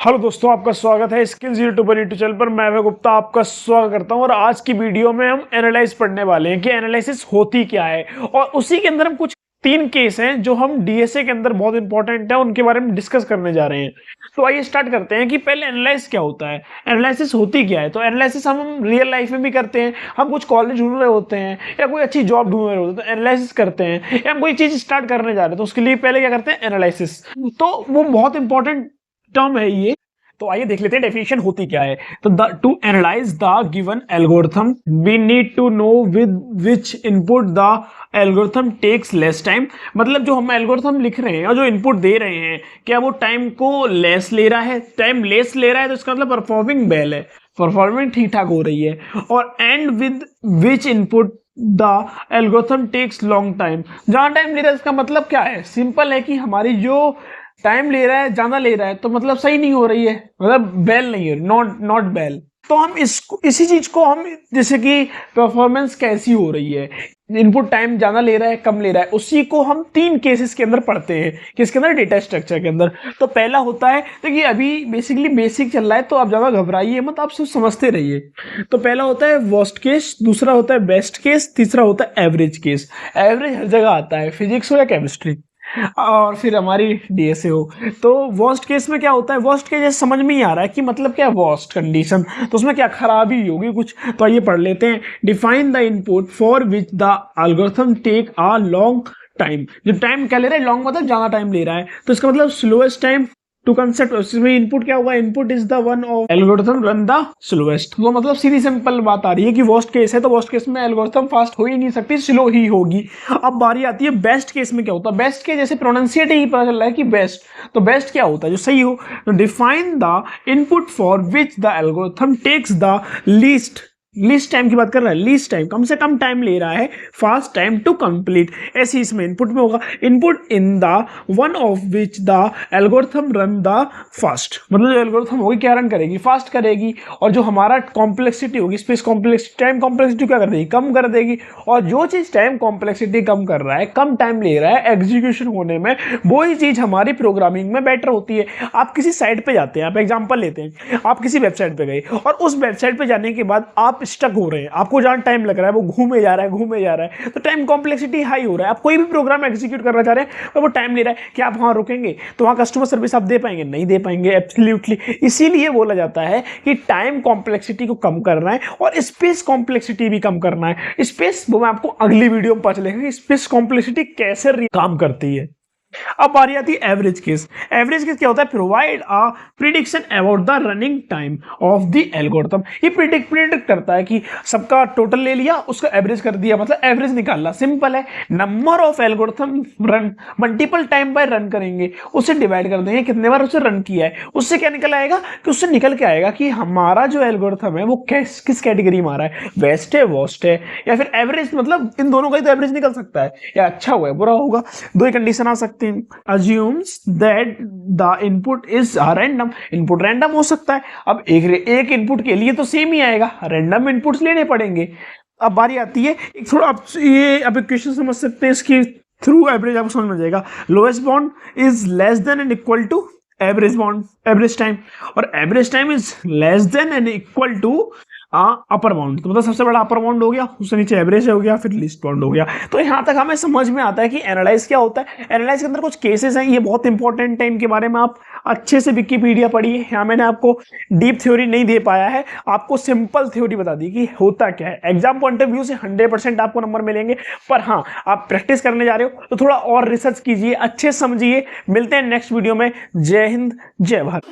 Hello दोस्तों, आपका स्वागत है स्किल्स यूट्यूबर यूट्यूब चैनल पर। मैं गुप्ता आपका स्वागत करता हूं और आज की वीडियो में हम एनालाइज पढ़ने वाले हैं कि एनालिसिस होती क्या है और उसी के अंदर हम कुछ 3 केस हैं जो हम डीएसए के अंदर बहुत इंपॉर्टेंट है, उनके बारे में डिस्कस करने जा रहे हैं। तो आइए स्टार्ट करते हैं कि पहले एनालाइज क्या होता है, एनालिसिस होती क्या है। तो एनालिसिस हम रियल लाइफ में भी करते हैं। हम कुछ कॉलेज ढूंढ रहे होते हैं या कोई अच्छी जॉब ढूंढ रहे होते हैं तो एनालिसिस करते हैं, या हम कोई चीज स्टार्ट करने जा रहे हैं तो उसके लिए पहले क्या करते हैं, एनालिसिस। तो वो बहुत इंपॉर्टेंट टर्म है ये। तो आइए देख लेते हैं डेफिनेशन होती क्या है। तो to analyse the given algorithm we need to know with which input the algorithm takes less time. मतलब जो हम एल्गोरिथम लिख रहे हैं और जो इनपुट दे रहे हैं, क्या वो टाइम को लेस ले रहा है? टाइम लेस ले रहा है तो इसका मतलब परफॉर्मिंग वेल है, परफॉर्मिंग ठीक ठाक हो रही है। और and with which input the algorithm takes long time. जहां टाइम ले रहा है इसका मतलब क्या है? सिंपल है कि हमारी जो टाइम ले रहा है, ज्यादा ले रहा है तो मतलब सही नहीं हो रही है, मतलब बेल नहीं है, नॉट बेल। तो हम इसी चीज को हम जैसे कि परफॉर्मेंस कैसी हो रही है, इनपुट टाइम ज्यादा ले रहा है कम ले रहा है, उसी को हम 3 केसेस के अंदर पढ़ते हैं। किसके अंदर? डेटा स्ट्रक्चर के अंदर। तो पहला होता है, देखिए अभी बेसिकली बेसिक चल रहा है तो आप ज्यादा घबराइए मत, आप सब समझते रहिए। तो पहला होता है वर्स्ट केस, दूसरा होता है बेस्ट केस, तीसरा होता है एवरेज केस। एवरेज हर जगह आता है, फिजिक्स हो या केमिस्ट्री, और फिर हमारी डीएसए हो। तो वर्स्ट केस में क्या होता है? वर्स्ट केस जैसे समझ में ही आ रहा है कि मतलब क्या, वर्स्ट कंडीशन, तो उसमें क्या खराबी होगी कुछ। तो आइए पढ़ लेते हैं। Define the input for which the algorithm take a long time. जो टाइम क्या ले रहा है, लॉन्ग मतलब ज्यादा टाइम ले रहा है, तो इसका मतलब स्लोएस्ट टाइम टू कंसेप्ट। उसमें इनपुट क्या होगा? Input is the one of algorithm run the slowest. तो मतलब सीधी सिंपल बात आ रही है कि वर्स्ट केस है तो वर्स्ट केस में एल्गोरिथम फास्ट हो ही नहीं सकती, स्लो ही होगी। अब बारी आती है बेस्ट केस में। क्या होता है बेस्ट केस? जैसे प्रोनाउंसिएट ही पता चल रहा है कि बेस्ट, तो बेस्ट क्या होता है? जो सही हो। तो define the input for which the algorithm takes the least time की बात कर रहा है, लीस्ट टाइम, कम से कम टाइम ले रहा है, फास्ट टाइम टू कंप्लीट। ऐसे इसमें इनपुट में होगा input in the one of which the algorithm run the fast. मतलब जो एल्गोरिथम होगी क्या रन करेगी? फास्ट करेगी। और जो हमारा कॉम्प्लेक्सिटी होगी, स्पेस कॉम्प्लेक्सिटी, टाइम कॉम्प्लेक्सिटी क्या कर देगी? कम कर देगी। और जो चीज टाइम कॉम्प्लेक्सिटी कम कर रहा है, कम टाइम ले रहा है एग्जीक्यूशन होने में, वही चीज हमारी प्रोग्रामिंग में बेटर होती है। आप किसी साइट पे जाते हैं, आप एग्जांपल लेते हैं, आप किसी वेबसाइट पे गए और उस वेबसाइट पे जाने के बाद आप स्टक हो रहे हैं, आपको जहां टाइम लग रहा है वो घूमे जा रहा है, तो टाइम कॉम्प्लेक्सिटी हाई हो रहा है। आप कोई भी प्रोग्राम एग्जीक्यूट करना चाह रहे हैं और वो टाइम ले रहा है, क्या आप वहां रुकेंगे? तो वहां कस्टमर सर्विस आप दे पाएंगे? नहीं दे पाएंगे, एब्सोल्युटली। इसीलिए बोला जाता है कि टाइम कॉम्प्लेक्सिटी को कम करना है और स्पेस कॉम्प्लेक्सिटी भी कम करना है। स्पेस वो मैं आपको अगली वीडियो में पता चलेगा कि स्पेस कॉम्प्लेक्सिटी कैसे काम करती है। अब बारी आती है एवरेज केस। एवरेज केस क्या होता है? Provide a prediction about the running time of the algorithm. ये प्रिडिक्ट करता है कि सबका टोटल ले लिया, उसका एवरेज कर दिया, मतलब एवरेज निकालना। सिंपल है, number of algorithm run multiple time by run करेंगे, उससे डिवाइड कर देंगे कितने बार उसे रन किया है, उससे क्या निकल आएगा कि उससे निकल के आएगा कि हमारा जो एल्गोरिथम है वो किस कैटेगरी में आ रहा है, बेस्ट है, वर्स्ट है, या फिर एवरेज। मतलब इन दोनों का ही तो एवरेज निकल सकता है, या अच्छा हुआ है बुरा होगा, दो ही कंडीशन आ सकती है। assumes that the input is random। Input random हो सकता है। अब एक इनपुट के लिए तो सेम ही आएगा, रैंडम इनपुट्स लेने पड़ेंगे। अब बारी आती है एक थोड़ा, आप ये अब इक्वेशन समझ सकते हैं इसकी थ्रू एवरेज, आपको समझ में जाएगा। Lowest bound is less than and equal to average bound, average time, और average time is less than and equal to upper bound. तो मतलब सबसे बड़ा अपर बाउंड हो गया, उससे नीचे एवरेज हो गया, फिर लीस्ट बाउंड हो गया। तो यहां तक हमें समझ में आता है कि एनालाइज क्या होता है। एनालाइज के अंदर कुछ केसेस हैं, ये बहुत इंपॉर्टेंट है, इनके बारे में आप अच्छे से विकिपीडिया पढ़िए। यहाँ मैंने आपको डीप थ्योरी नहीं दे पाया है, आपको सिंपल थ्योरी बता दी कि होता क्या है। एग्जाम पॉइंट ऑफ व्यू से 100% आपको नंबर मिलेंगे, पर हाँ आप प्रैक्टिस करने जा रहे हो तो थोड़ा और रिसर्च कीजिए, अच्छे समझिए। मिलते हैं नेक्स्ट वीडियो में। जय हिंद, जय भारत।